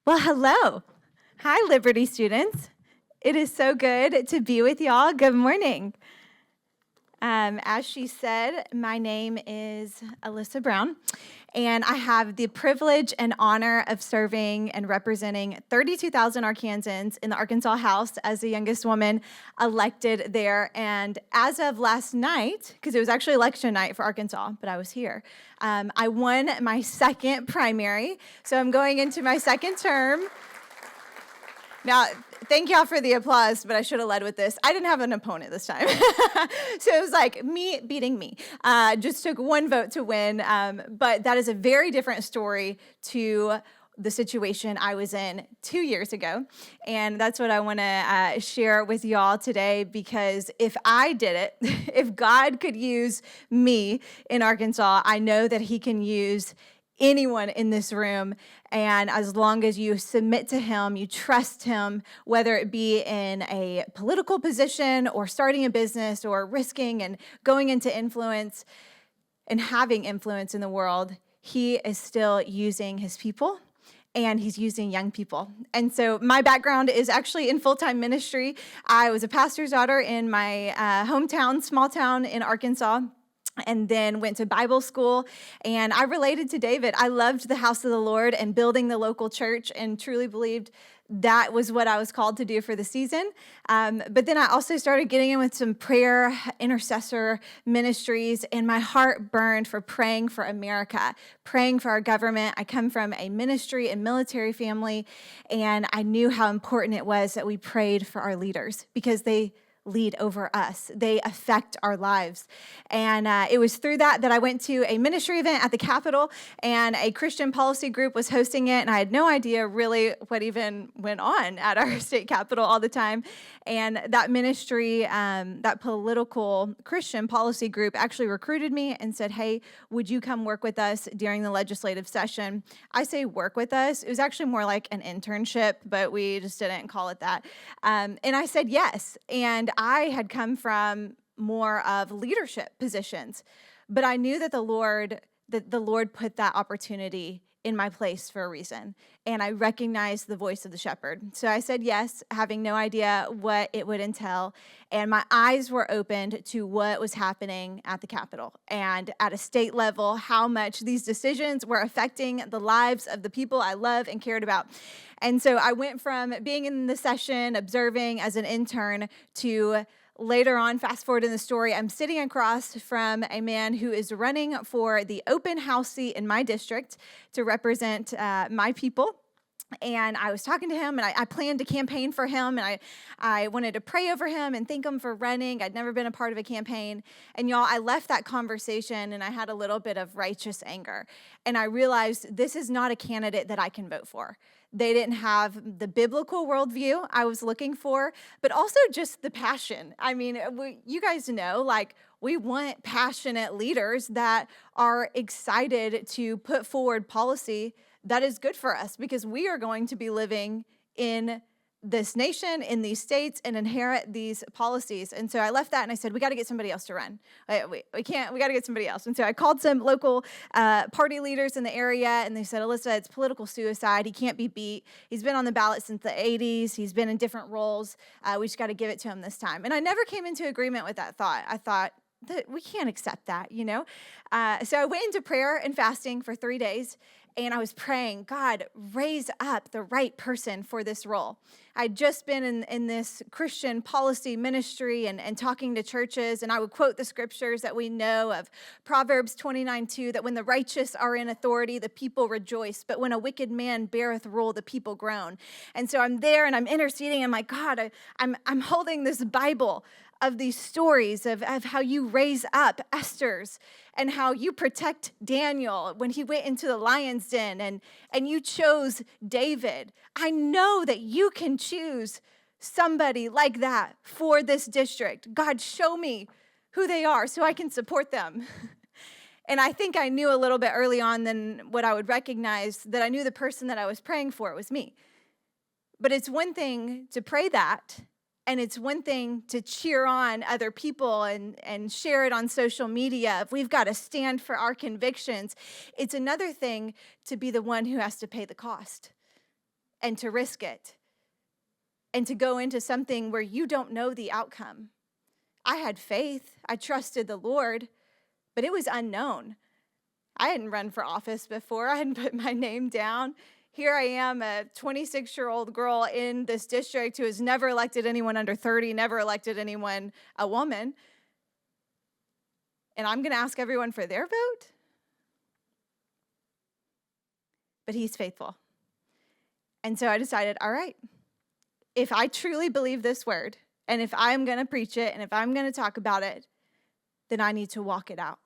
Well, hello. Hi, Liberty students. It is so good to be with y'all. Good morning. As she said, my name is Alyssa Brown, and I have the privilege and honor of serving and representing 32,000 Arkansans in the Arkansas House as the youngest woman elected there. And as of last night, because it was actually election night for Arkansas, but I was here, I won my second primary. So I'm going into my second term. Now, thank y'all for the applause, but I should have led with this. I didn't have an opponent this time. So it was like me beating me. Just took one vote to win. But that is a very different story to the situation I was in 2 years ago. And that's what I want to share with y'all today, because if I did it, if God could use me in Arkansas, I know that he can use anyone in this room. And as long as you submit to him, you trust him, whether it be in a political position or starting a business or risking and going into influence and having influence in the world, he is still using his people. And he's using young people. And so my background is actually in full-time ministry. I was a pastor's daughter in my hometown, small town in Arkansas, and then went to Bible school. And I related to David. I loved the house of the Lord and building the local church, and truly believed that was what I was called to do for the season. But then I also started getting in with some prayer, intercessor ministries, and my heart burned for praying for America, praying for our government. I come from a ministry and military family, and I knew how important it was that we prayed for our leaders, because they lead over us. They affect our lives. And it was through that I went to a ministry event at the Capitol, and a Christian policy group was hosting it, and I had no idea really what even went on at our state capitol all the time. And that ministry, that political Christian policy group actually recruited me and said, hey, would you come work with us during the legislative session? I say work with us. It was actually more like an internship, but we just didn't call it that. And I said yes. And I had come from more of leadership positions, but I knew that the Lord put that opportunity in my place for a reason, and I recognized the voice of the shepherd. So I said yes, having no idea what it would entail, and my eyes were opened to what was happening at the Capitol and at a state level, how much these decisions were affecting the lives of the people I love and cared about. And so I went from being in the session, observing as an intern, to later on, fast forward in the story, I'm sitting across from a man who is running for the open house seat in my district to represent my people. And I was talking to him, and I planned to campaign for him, and I wanted to pray over him and thank him for running. I'd never been a part of a campaign. And y'all, I left that conversation, and I had a little bit of righteous anger. And I realized this is not a candidate that I can vote for. They didn't have the biblical worldview I was looking for, but also just the passion. I mean, you guys know, like, we want passionate leaders that are excited to put forward policy that is good for us, because we are going to be living in this nation, in these states, and inherit these policies. And so I left that and I said, we got to get somebody else to run. We got to get somebody else. And so I called some local party leaders in the area, and they said, Alyssa, it's political suicide. He can't be beat. He's been on the ballot since the 80s. He's been in different roles. We just got to give it to him this time. And I never came into agreement with that thought. I thought, that we can't accept that, you know? So I went into prayer and fasting for 3 days, and I was praying, God, raise up the right person for this role. I'd just been in this Christian policy ministry and talking to churches, and I would quote the scriptures that we know of Proverbs 29:2, that when the righteous are in authority, the people rejoice, but when a wicked man beareth rule, the people groan. And so I'm there, and I'm interceding. I'm like, God, I'm holding this Bible of these stories of how you raise up Esther's, and how you protect Daniel when he went into the lion's den, and you chose David. I know that you can choose somebody like that for this district. God, show me who they are so I can support them. And I think I knew a little bit early on than what I would recognize, that I knew the person that I was praying for was me. But it's one thing to pray that, and it's one thing to cheer on other people and share it on social media. If we've got to stand for our convictions, it's another thing to be the one who has to pay the cost. and to risk it and to go into something where you don't know the outcome. I had faith. I trusted the Lord, but it was unknown. I hadn't run for office before. I hadn't put my name down. Here I am, a 26-year-old girl in this district who has never elected anyone under 30, never elected anyone, a woman. And I'm going to ask everyone for their vote? But he's faithful. And so I decided, all right, if I truly believe this word, and if I'm going to preach it, and if I'm going to talk about it, then I need to walk it out.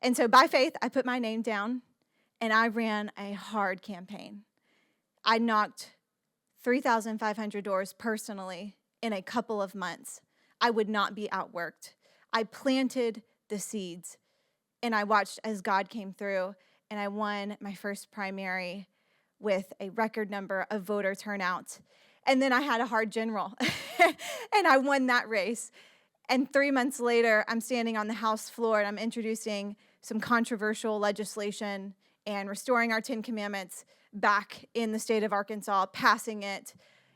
And so by faith, I put my name down, and I ran a hard campaign. I knocked 3,500 doors personally in a couple of months. I would not be outworked. I planted the seeds, and I watched as God came through, and I won my first primary with a record number of voter turnout. And then I had a hard general, and I won that race. And 3 months later, I'm standing on the House floor, and I'm introducing some controversial legislation and restoring our 10 Commandments back in the state of Arkansas, passing it,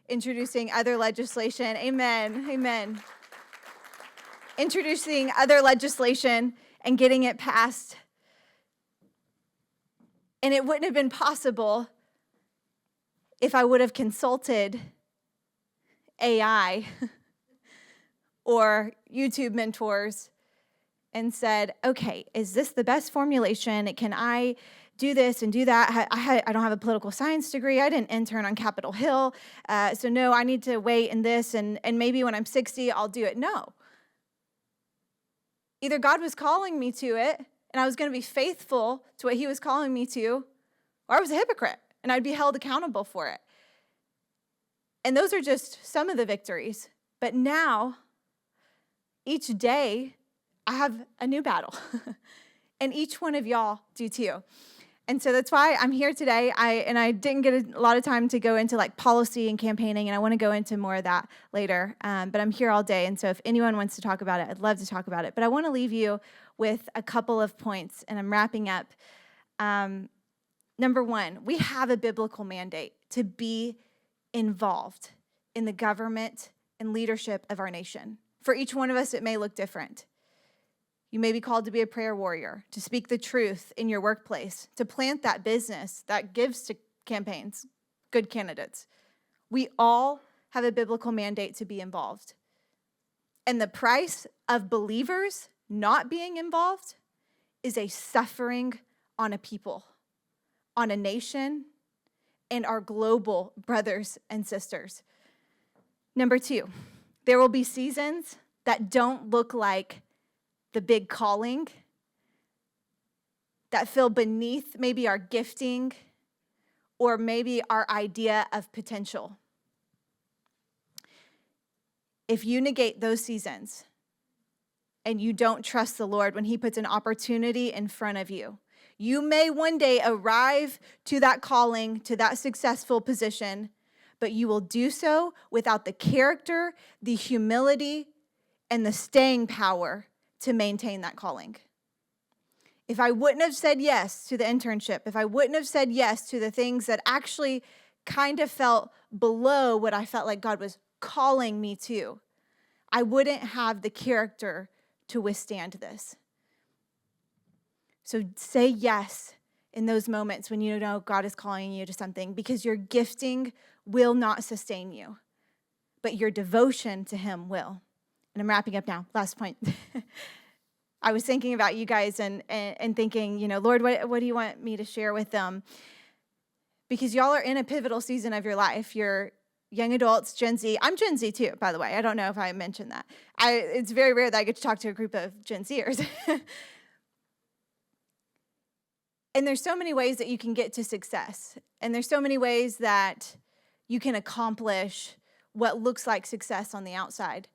introducing other legislation. Amen, amen. Introducing other legislation and getting it passed. And it wouldn't have been possible if I would have consulted AI or YouTube mentors and said, okay, is this the best formulation? Can I do this and do that? I don't have a political science degree. I didn't intern on Capitol Hill. So no, I need to wait in this, and maybe when I'm 60, I'll do it. No. Either God was calling me to it, and I was going to be faithful to what he was calling me to, or I was a hypocrite, and I'd be held accountable for it. And those are just some of the victories. But now, each day, I have a new battle. And each one of y'all do too. And so that's why I'm here today. I didn't get a lot of time to go into like policy and campaigning, and I want to go into more of that later. But I'm here all day, and so if anyone wants to talk about it, I'd love to talk about it. But I want to leave you with a couple of points, and I'm wrapping up. Number one, we have a biblical mandate to be involved in the government and leadership of our nation. For each one of us, it may look different. You may be called to be a prayer warrior, to speak the truth in your workplace, to plant that business that gives to campaigns good candidates. We all have a biblical mandate to be involved. And the price of believers not being involved is a suffering on a people, on a nation, and our global brothers and sisters. Number two, there will be seasons that don't look like the big calling, that feel beneath maybe our gifting or maybe our idea of potential. If you negate those seasons and you don't trust the Lord when he puts an opportunity in front of you, you may one day arrive to that calling, to that successful position, but you will do so without the character, the humility, and the staying power to maintain that calling. If I wouldn't have said yes to the internship, if I wouldn't have said yes to the things that actually kind of felt below what I felt like God was calling me to, I wouldn't have the character to withstand this. So say yes in those moments when you know God is calling you to something, because your gifting will not sustain you, but your devotion to him will. And I'm wrapping up now. Last point. I was thinking about you guys and thinking, Lord, what do you want me to share with them? Because y'all are in a pivotal season of your life. You're young adults, Gen Z. I'm Gen Z too, by the way. I don't know if I mentioned that. It's very rare that I get to talk to a group of Gen Zers. And there's so many ways that you can get to success. And there's so many ways that you can accomplish what looks like success on the outside.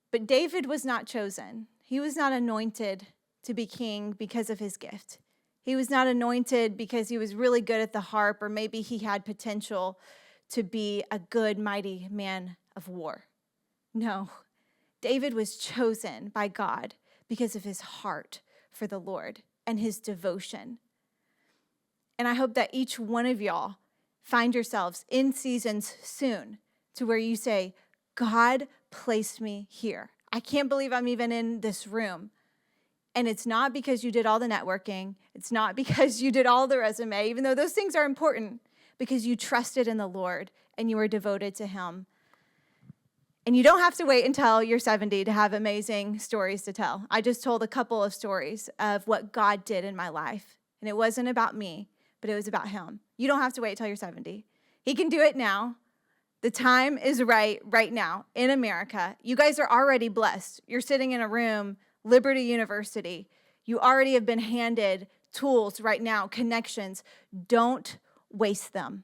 But David was not chosen. He was not anointed to be king because of his gift. He was not anointed because he was really good at the harp, or maybe he had potential to be a good, mighty man of war. No, David was chosen by God because of his heart for the Lord and his devotion. And I hope that each one of y'all find yourselves in seasons soon to where you say, God placed me here. I can't believe I'm even in this room. And it's not because you did all the networking. It's not because you did all the resume, even though those things are important, because you trusted in the Lord and you were devoted to him. And you don't have to wait until you're 70 to have amazing stories to tell. I just told a couple of stories of what God did in my life. And it wasn't about me, but it was about him. You don't have to wait until you're 70. He can do it now. The time is right now in America. You guys are already blessed. You're sitting in a room, Liberty University. You already have been handed tools right now, connections. Don't waste them.